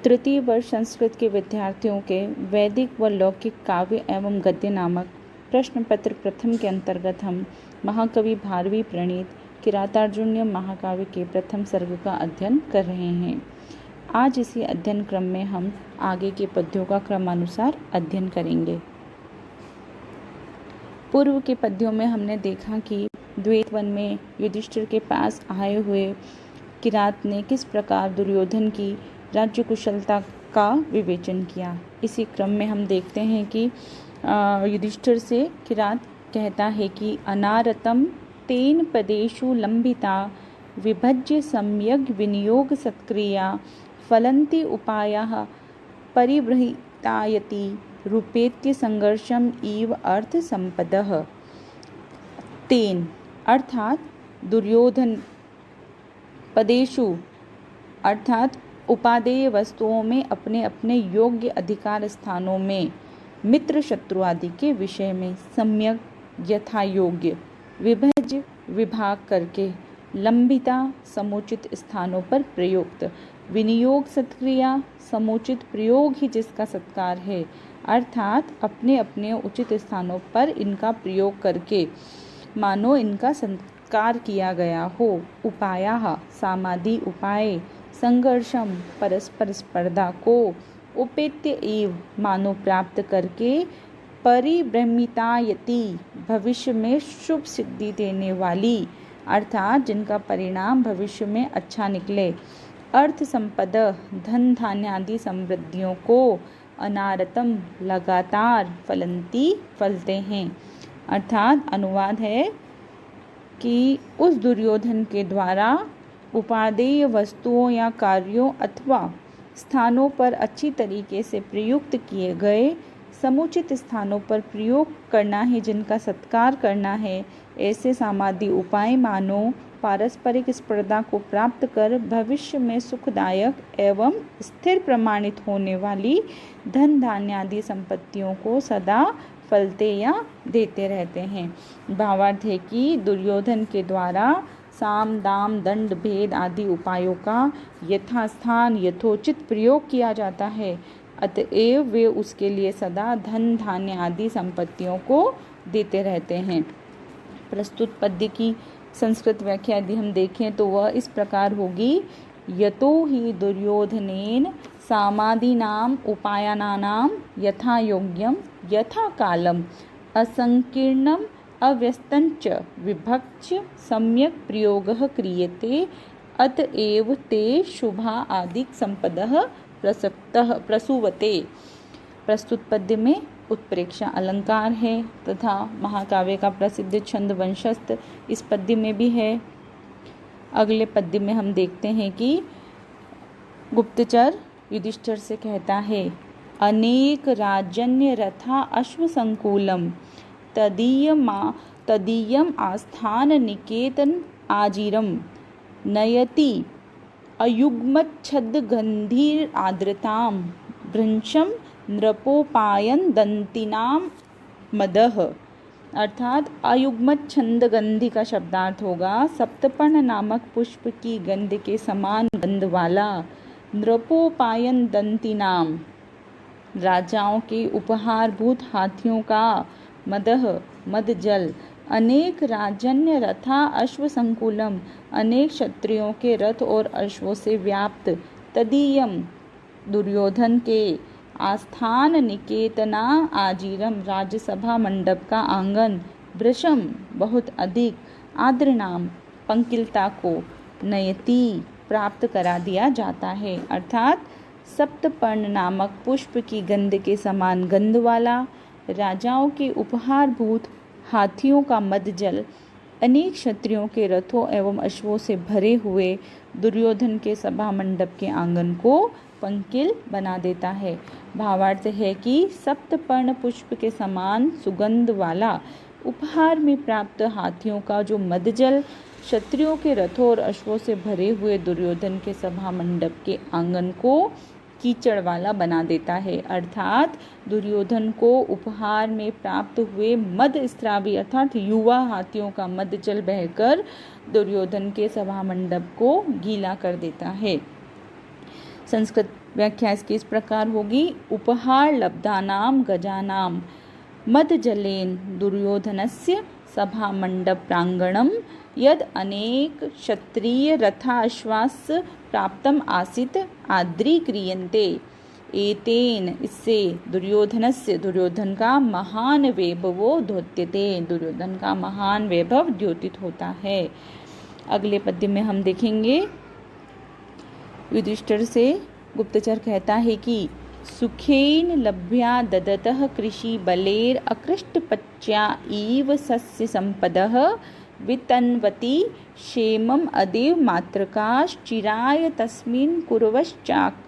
तृतीय वर्ष संस्कृत के विद्यार्थियों के वैदिक व लौकिक काव्य एवं गद्य नामक प्रश्न पत्र प्रथम के अंतर्गत हम महाकवि भारवी प्रणीत किरातार्जुनीय महाकाव्य के प्रथम सर्ग का अध्ययन कर रहे हैं। आज इसी अध्ययन क्रम में हम आगे के पद्यों का क्रमानुसार अध्ययन करेंगे। पूर्व के पद्यों में हमने देखा कि द्वैत वन में युधिष्ठिर के पास आए हुए किरात ने किस प्रकार दुर्योधन की राज्य कुशलता का विवेचन किया। इसी क्रम में हम देखते हैं कि युधिष्ठिर से किरात कहता है कि अनारतम तेन पदेषु लंबिता विभज्य सम्यग् विनियोग सत्क्रिया फलन्ति उपायाः परिबृहितायति रूपेत्य संघर्षम इव अर्थ संपदः। तेन अर्थात दुर्योधन, पदेषु अर्थात उपादेय वस्तुओं में अपने अपने योग्य अधिकार स्थानों में मित्र शत्रु आदि के विषय में सम्यक यथा योग्य विभज विभाग करके लंबिता समुचित स्थानों पर प्रयुक्त विनियोग सत्क्रिया समुचित प्रयोग ही जिसका सत्कार है, अर्थात अपने अपने उचित स्थानों पर इनका प्रयोग करके मानो इनका सत्कार किया गया हो। उपायाः सामादि उपाय, संघर्षम परस्पर स्पर्धा को, उपेत्य एव मानो प्राप्त करके, परिब्रह्मितायति भविष्य में शुभ सिद्धि देने वाली, अर्थात जिनका परिणाम भविष्य में अच्छा निकले, अर्थ संपद धन धान्य आदि समृद्धियों को, अनारतम लगातार, फलंती फलते हैं। अर्थात अनुवाद है कि उस दुर्योधन के द्वारा उपादेय वस्तुओं या कार्यों अथवा स्थानों पर अच्छी तरीके से प्रयुक्त किए गए समुचित स्थानों पर प्रयोग करना है, जिनका सत्कार करना है, ऐसे सामादि उपाय मानो पारस्परिक स्पर्धा को प्राप्त कर भविष्य में सुखदायक एवं स्थिर प्रमाणित होने वाली धन धान्य आदि संपत्तियों को सदा फलते या देते रहते हैं। भावार्थ है कि दुर्योधन के द्वारा साम दाम दंड भेद आदि उपायों का यथास्थान यथोचित प्रयोग किया जाता है, अतएव वे उसके लिए सदा धन धान्य आदि संपत्तियों को देते रहते हैं। प्रस्तुत पद्य की संस्कृत व्याख्या यदि हम देखें तो वह इस प्रकार होगी। यतो हि दुर्योधनेन सामादीनाम उपायानानाम यथा योग्यम यथा कालम असंकीर्णम अव्यस्तंच विभक्ष्य सम्यक प्रयोगः क्रियते, अतएव ते शुभा आदि संपदः प्रसूवते। प्रस्तुत पद्य में उत्प्रेक्षा अलंकार है तथा महाकाव्य का प्रसिद्ध छंद वंशस्थ इस पद्य में भी है। अगले पद्य में हम देखते हैं कि गुप्तचर युधिष्ठिर से कहता है, अनेक राजन्य रथा अश्व संकुलम तदीयम आस्थान निकेतन आजीरम नयति अयुग्मच्छद गंधीर आद्रताम भृंशम नृपोपायन दंतिनाम मदह। अर्थात अयुग्मत छंद गंधी का शब्दार्थ होगा सप्तपर्ण नामक पुष्प की गंध के समान गंध वाला, नृपोपायन दंतिनाम राजाओं के उपहारभूत हाथियों का, मदह मद जल, अनेक राजन्य रथा अश्व संकुलम अनेक क्षत्रियों के रथ और अश्वों से व्याप्त, तदीयम दुर्योधन के, आस्थान निकेतना आजीरम राज्यसभा मंडप का आंगन, वृषम बहुत अधिक, आद्र नाम पंकिलता को, नयति प्राप्त करा दिया जाता है। अर्थात सप्तपर्ण नामक पुष्प की गंध के समान गंध वाला, राजाओं के उपहारभूत हाथियों का मदजल, अनेक क्षत्रियों के रथों एवं अश्वों से भरे हुए दुर्योधन के सभा मंडप के आंगन को पंकिल बना देता है। भावार्थ है कि सप्तपर्ण पुष्प के समान सुगंध वाला उपहार में प्राप्त हाथियों का जो मदजल क्षत्रियों के रथों और अश्वों से भरे हुए दुर्योधन के सभा मंडप के आंगन को कीचड़ वाला बना देता है। अर्थात दुर्योधन को उपहार में प्राप्त हुए मद स्त्रावी अर्थात युवा हाथियों का मद जल बहकर दुर्योधन के सभा मंडप को गीला कर देता है। संस्कृत व्याख्या इसकी इस प्रकार होगी। उपहार लब्धानाम गजानाम मद जलेन दुर्योधनस्य सभा मंडप प्रांगणम यद अनेक क्षत्रिय रथाश्वास प्राप्तम आसित आद्री क्रियन्ते एतेन, इससे दुर्योधनस्य, दुर्योधन का महान वैभवो द्योत्यते, दुर्योधन का महान वैभव द्योतित होता है। अगले पद्य में हम देखेंगे युधिष्ठिर से गुप्तचर कहता है कि सुखेन लभ्या ददतः कृषि बलेर अकृष्टपच्या इव सस्य संपदः वितन्वती क्षेमम अदेव मात्रकाश्चिराय तस्मिन् कुर्वश्चकासति।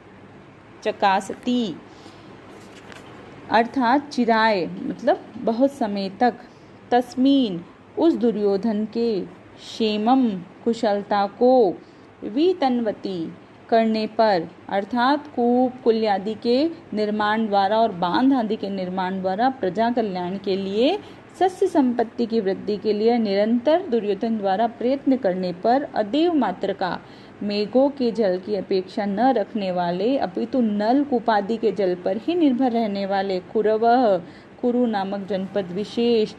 अर्थात चिराय मतलब बहुत समय तक, तस्मीन उस दुर्योधन के, क्षेमम कुशलता को, वितन्वती करने पर, अर्थात कूप कुल्य आदि के निर्माण द्वारा और बांध आदि के निर्माण द्वारा प्रजा कल्याण के लिए, सस्य संपत्ति की वृद्धि के लिए निरंतर दुर्योधन द्वारा प्रयत्न करने पर अदेव मात्र का, मेघों के जल की अपेक्षा न रखने वाले अपितु नल कूपादि के जल पर ही निर्भर रहने वाले कुरवः, कुरु नामक जनपद विशेष,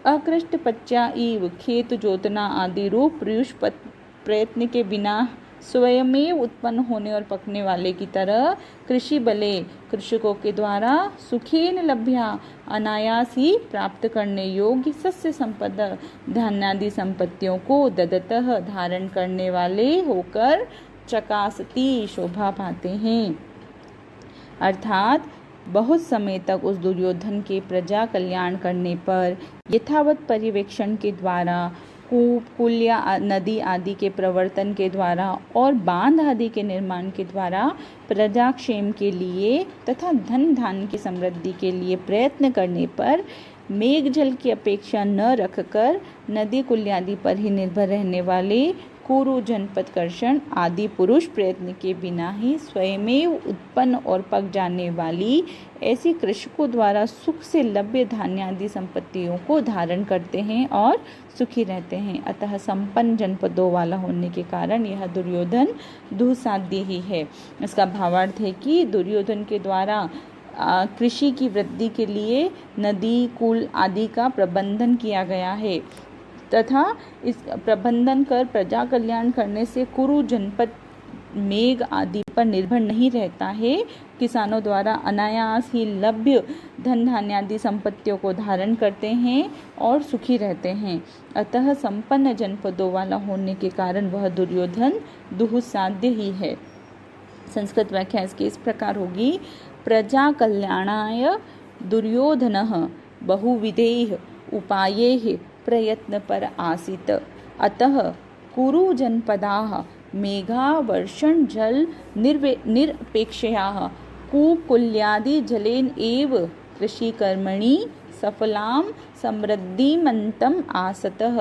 अकृष्टपच्या इव खेत जोतना आदि रूप पीयूष प्रयत्न के बिना स्वयमेव उत्पन्न होने और पकने वाले की तरह कृषि बले, कृषकों के द्वारा, सुखेन लभ्या अनायास ही प्राप्त करने योग्य, सस्य संपदा धान्यादि संपत्तियों को ददतः धारण करने वाले होकर चकासती शोभा पाते हैं। अर्थात बहुत समय तक उस दुर्योधन के प्रजा कल्याण करने पर यथावत पर्यवेक्षण के द्वारा, कूप कुल्य नदी आदि के प्रवर्तन के द्वारा और बांध आदि के निर्माण के द्वारा प्रजा क्षेम के लिए तथा धन धान्य की समृद्धि के लिए प्रयत्न करने पर मेघ जल की अपेक्षा न रखकर नदी कुल्य आदि पर ही निर्भर रहने वाले कुरु जनपद कर्षण आदि पुरुष प्रयत्न के बिना ही स्वयमेव उत्पन्न और पक जाने वाली ऐसी कृषकों द्वारा सुख से लभ्य धान्य आदि संपत्तियों को धारण करते हैं और सुखी रहते हैं। अतः संपन्न जनपदों वाला होने के कारण यह दुर्योधन दुस्साध्य ही है। इसका भावार्थ है कि दुर्योधन के द्वारा कृषि की वृद्धि के लिए नदी कुल आदि का प्रबंधन किया गया है तथा इस प्रबंधन कर प्रजा कल्याण करने से कुरु जनपद मेघ आदि पर निर्भर नहीं रहता है। किसानों द्वारा अनायास ही लभ्य धन धान्य आदि संपत्तियों को धारण करते हैं और सुखी रहते हैं। अतः संपन्न जनपदों वाला होने के कारण वह दुर्योधन दुस्साध्य ही है। संस्कृत व्याख्या इसकी इस प्रकार होगी। प्रजा कल्याणाय दुर्योधनः बहुविधैः उपायैः प्रयत्न पर आसीत्, अतः कुरु जनपदाः मेघा वर्षण जल निरपेक्षयाः कूकुल्यादि जलेन एव कृषि कर्मणि सफलां समृद्धिमन्तम् आसतः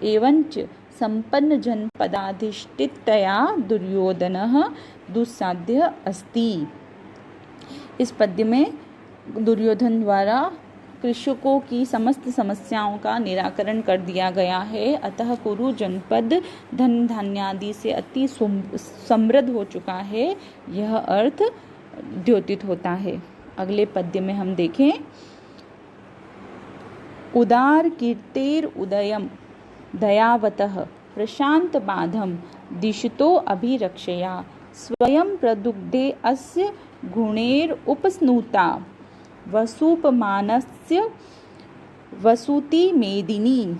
एवंच संपन्न जनपदाधिष्ठितया दुर्योधनः दुस्साध्य अस्ति। इस पद्य में दुर्योधन द्वारा कृषकों की समस्त समस्याओं का निराकरण कर दिया गया है। अतः कुरु जनपद धन धान्यादि से अति समृद्ध हो चुका है, यह अर्थ द्योतित होता है। अगले पद्य में हम देखें उदार कीर्तेर उदयम दयावतः प्रशांत बाधम दिशतो अभिरक्षया स्वयं प्रदुग्धे अस्य गुणेर उपस्नुता वसुपमानस्य वसुति मेदिनी।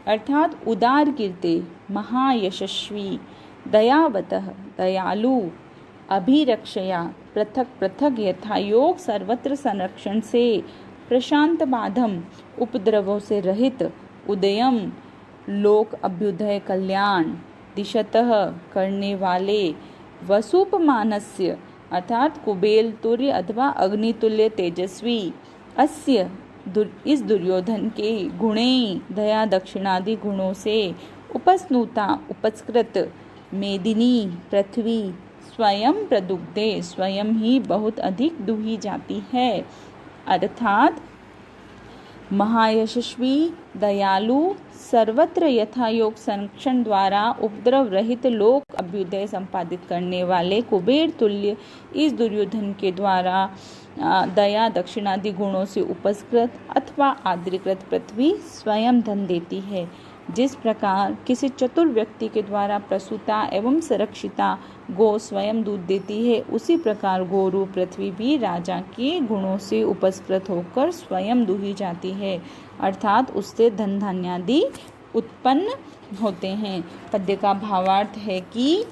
अर्थात उदार कीर्ते महायशस्वी, दयावतः दयालु, अभिरक्षया पृथक पृथक यथायोग सर्वत्र संरक्षण से, प्रशांत बाधम उपद्रवों से रहित, उदयम लोक अभ्युदय कल्याण, दिशतः करने वाले, वसुपमानस्य अर्थात कुबेल तुल्य अथवा अग्नितुल्य तेजस्वी, अस्य इस दुर्योधन के गुणे दया दक्षिणादि गुणों से, उपस्नुता उपस्कृत, मेदिनी पृथ्वी, स्वयं प्रदुग्धे स्वयं ही बहुत अधिक दुही जाती है। अर्थात महायशस्वी, दयालु, सर्वत्र यथायोग संरक्षण द्वारा उपद्रव रहित, लोक अभ्युदय संपादित करने वाले कुबेर तुल्य इस दुर्योधन के द्वारा दया दक्षिणादि गुणों से उपस्कृत अथवा आद्रीकृत पृथ्वी स्वयं धन देती है। जिस प्रकार किसी चतुर व्यक्ति के द्वारा प्रसूता एवं संरक्षिता गो स्वयं दूध देती है, उसी प्रकार गोरू पृथ्वी भी राजा के गुणों से उपस्कृत होकर स्वयं दूही जाती है, अर्थात उससे धन धान्यादि उत्पन्न होते हैं। पद्य का भावार्थ है कि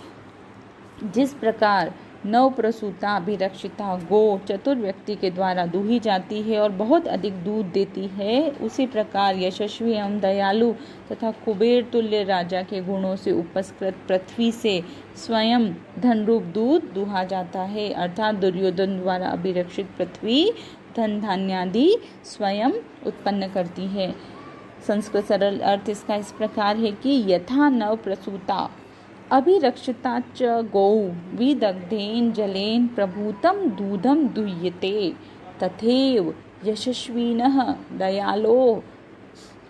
जिस प्रकार नव प्रसूता अभिरक्षिता गो चतुर व्यक्ति के द्वारा दूही जाती है और बहुत अधिक दूध देती है, उसी प्रकार यशस्वी एवं दयालु तथा कुबेर तुल्य राजा के गुणों से उपस्कृत पृथ्वी से स्वयं धन रूप दूध दूहा जाता है, अर्थात दुर्योधन द्वारा अभिरक्षित पृथ्वी धन धान्यादि स्वयं उत्पन्न करती है। संस्कृत सरल अर्थ इसका इस प्रकार है कि यथा नव प्रसूता अभिरक्षिता च गौ विदग्धेन जलेन प्रभूतं दूधं दुह्यते तथैव यशस्विनः दयालो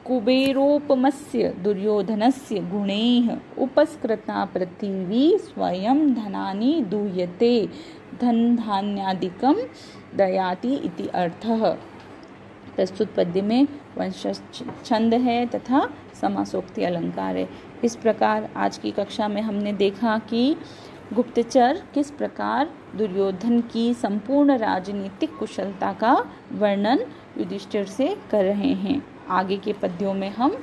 कुबेरोपमस्य दुर्योधनस्य गुणैः उपस्कृता पृथिवी स्वयं धनानि दूह्यते धन धान्यादिकं दयाति इति अर्थः। प्रस्तुत पद्य में वंशज छंद है तथा समासोक्ति अलंकार है। इस प्रकार आज की कक्षा में हमने देखा कि गुप्तचर किस प्रकार दुर्योधन की संपूर्ण राजनीतिक कुशलता का वर्णन युधिष्ठिर से कर रहे हैं। आगे के पद्यों में हम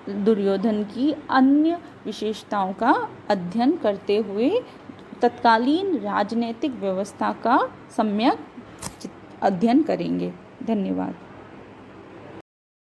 दुर्योधन की अन्य विशेषताओं का अध्ययन करते हुए तत्कालीन राजनीतिक व्यवस्था का सम्यक अध्ययन करेंगे। धन्यवाद।